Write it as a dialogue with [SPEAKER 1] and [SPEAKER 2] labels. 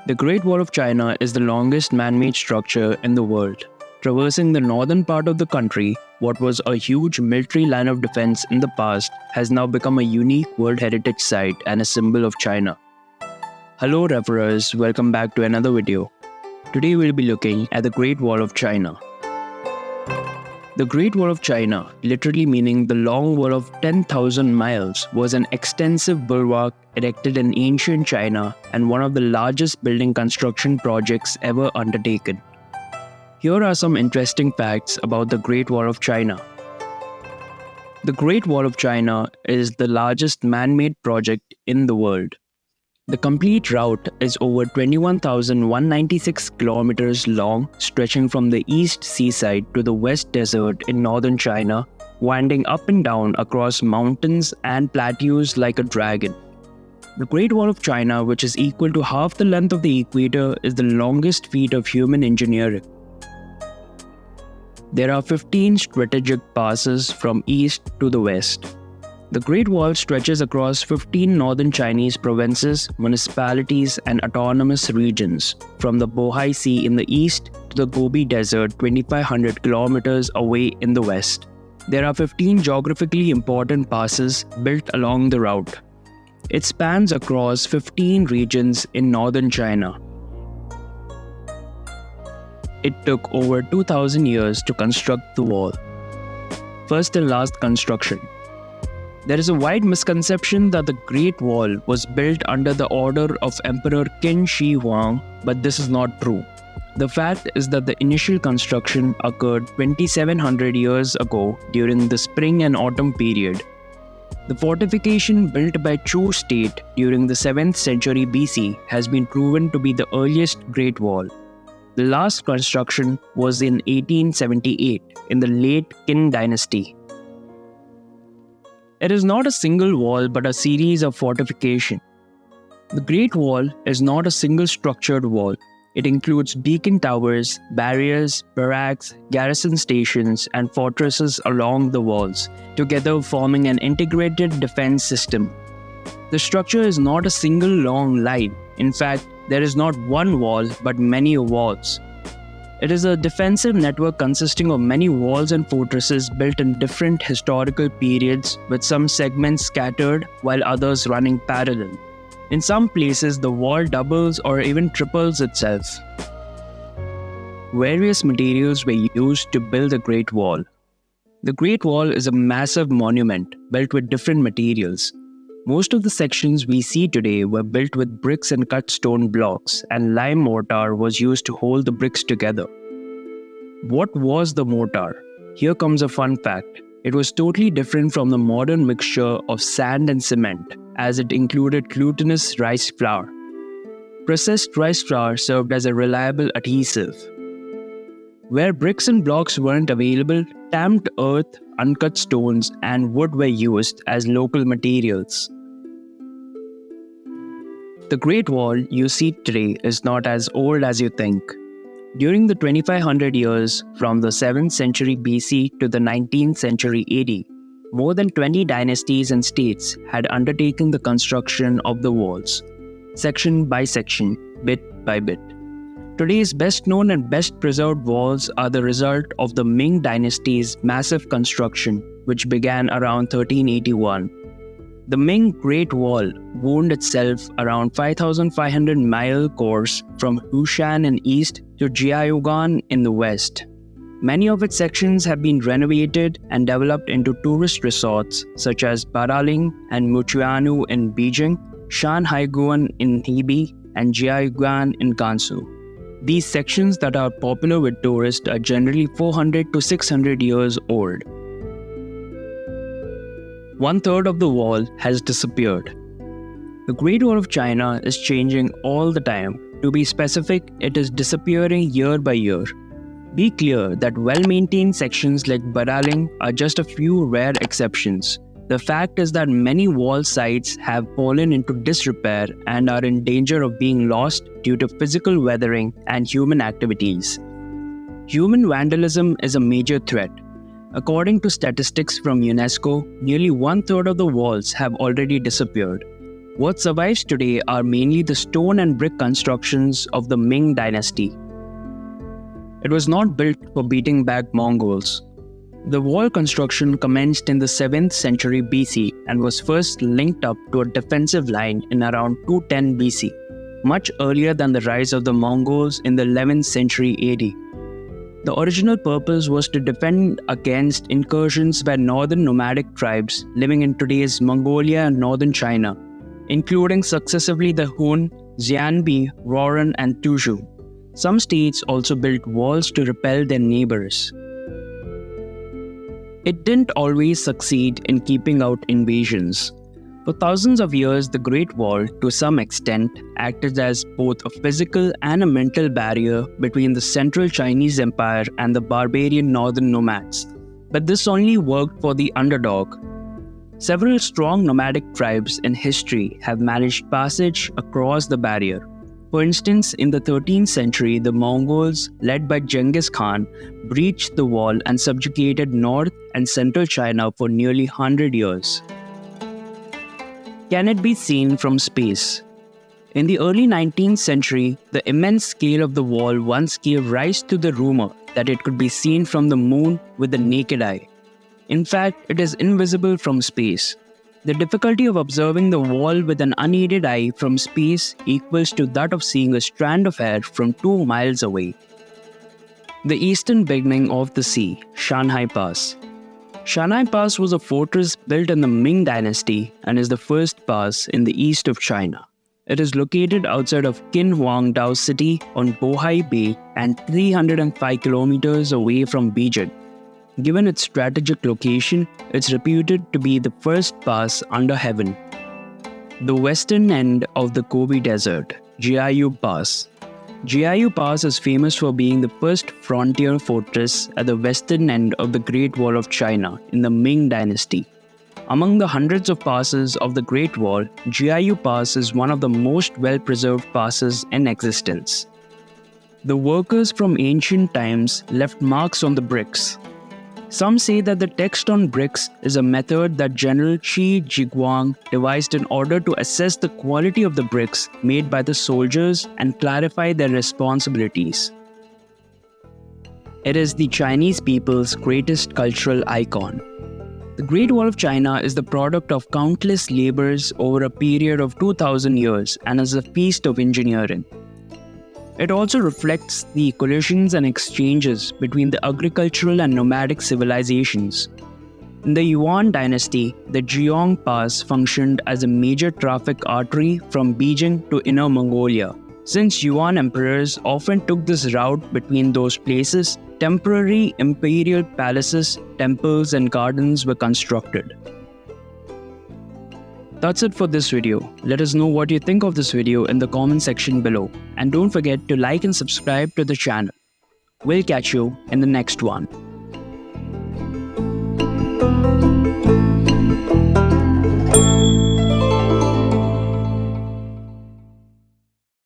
[SPEAKER 1] The Great Wall of China is the longest man-made structure in the world. Traversing the northern part of the country, what was a huge military line of defense in the past has now become a unique World Heritage Site and a symbol of China. Hello referers, welcome back to another video. Today we'll be looking at the Great Wall of China. The Great Wall of China, literally meaning the long wall of 10,000 miles, was an extensive bulwark erected in ancient China and one of the largest building construction projects ever undertaken. Here are some interesting facts about the Great Wall of China. The Great Wall of China is the largest man-made project in the world. The complete route is over 21,196 kilometers long, stretching from the east seaside to the west desert in northern China, winding up and down across mountains and plateaus like a dragon. The Great Wall of China, which is equal to half the length of the equator, is the longest feat of human engineering. There are 15 strategic passes from east to the west. The Great Wall stretches across 15 northern Chinese provinces, municipalities, and autonomous regions, from the Bohai Sea in the east to the Gobi Desert 2,500 kilometers away in the west. There are 15 geographically important passes built along the route. It spans across 15 regions in northern China. It took over 2,000 years to construct the wall. First and last construction. There is a wide misconception that the Great Wall was built under the order of Emperor Qin Shi Huang, but this is not true. The fact is that the initial construction occurred 2,700 years ago during the spring and autumn period. The fortification built by Chu state during the 7th century BC has been proven to be the earliest Great Wall. The last construction was in 1878 in the late Qin dynasty. It is not a single wall but a series of fortifications. The Great Wall is not a single structured wall. It includes beacon towers, barriers, barracks, garrison stations, and fortresses along the walls, together forming an integrated defense system. The structure is not a single long line. In fact, there is not one wall but many walls. It is a defensive network consisting of many walls and fortresses built in different historical periods, with some segments scattered while others running parallel. In some places, the wall doubles or even triples itself. Various materials were used to build the Great Wall. The Great Wall is a massive monument built with different materials. Most of the sections we see today were built with bricks and cut stone blocks, and lime mortar was used to hold the bricks together. What was the mortar? Here comes a fun fact. It was totally different from the modern mixture of sand and cement, as it included glutinous rice flour. Processed rice flour served as a reliable adhesive. Where bricks and blocks weren't available, tamped earth, uncut stones, and wood were used as local materials. The Great Wall you see today is not as old as you think. During the 2,500 years from the 7th century BC to the 19th century AD, more than 20 dynasties and states had undertaken the construction of the walls, section by section, bit by bit. Today's best known and best preserved walls are the result of the Ming dynasty's massive construction, which began around 1381. The Ming Great Wall wound itself around 5,500-mile course from Hushan in east to Jiayuguan in the west. Many of its sections have been renovated and developed into tourist resorts such as Baraling and Muchuanu in Beijing, Shanhaiguan in Hebei, and Jiayuguan in Gansu. These sections that are popular with tourists are generally 400 to 600 years old. 1/3 of the wall has disappeared. The Great Wall of China is changing all the time. To be specific, it is disappearing year by year. Be clear that well-maintained sections like Baraling are just a few rare exceptions. The fact is that many wall sites have fallen into disrepair and are in danger of being lost due to physical weathering and human activities. Human vandalism is a major threat. According to statistics from UNESCO, nearly 1/3 of the walls have already disappeared. What survives today are mainly the stone and brick constructions of the Ming dynasty. It was not built for beating back Mongols. The wall construction commenced in the 7th century BC and was first linked up to a defensive line in around 210 BC, much earlier than the rise of the Mongols in the 11th century AD. The original purpose was to defend against incursions by northern nomadic tribes living in today's Mongolia and northern China, including successively the Hun, Xianbi, Rouran, and Tuzhou. Some states also built walls to repel their neighbors. It didn't always succeed in keeping out invasions. For thousands of years, the Great Wall, to some extent, acted as both a physical and a mental barrier between the central Chinese empire and the barbarian northern nomads. But this only worked for the underdog. Several strong nomadic tribes in history have managed passage across the barrier. For instance, in the 13th century, the Mongols, led by Genghis Khan, breached the wall and subjugated North and Central China for nearly 100 years. Can it be seen from space? In the early 19th century, the immense scale of the wall once gave rise to the rumor that it could be seen from the moon with the naked eye. In fact, it is invisible from space. The difficulty of observing the wall with an unaided eye from space equals to that of seeing a strand of hair from 2 miles away. The eastern beginning of the sea, Shanghai Pass. Shanghai Pass was a fortress built in the Ming dynasty and is the first pass in the east of China. It is located outside of Qinhuangdao city on Bohai Bay and 305 kilometers away from Beijing. Given its strategic location, it's reputed to be the first pass under heaven. The western end of the Gobi Desert, Guizhou Pass. Guizhou Pass is famous for being the first frontier fortress at the western end of the Great Wall of China in the Ming dynasty. Among the hundreds of passes of the Great Wall, Guizhou Pass is one of the most well-preserved passes in existence. The workers from ancient times left marks on the bricks. Some say that the text on bricks is a method that General Qi Jiguang devised in order to assess the quality of the bricks made by the soldiers and clarify their responsibilities. It is the Chinese people's greatest cultural icon. The Great Wall of China is the product of countless labors over a period of 2,000 years and is a feast of engineering. It also reflects the collisions and exchanges between the agricultural and nomadic civilizations. In the Yuan dynasty, the Guizhou Pass functioned as a major traffic artery from Beijing to Inner Mongolia. Since Yuan emperors often took this route between those places, temporary imperial palaces, temples, and gardens were constructed. That's it for this video. Let us know what you think of this video in the comment section below. And don't forget to like and subscribe to the channel. We'll catch you in the next one.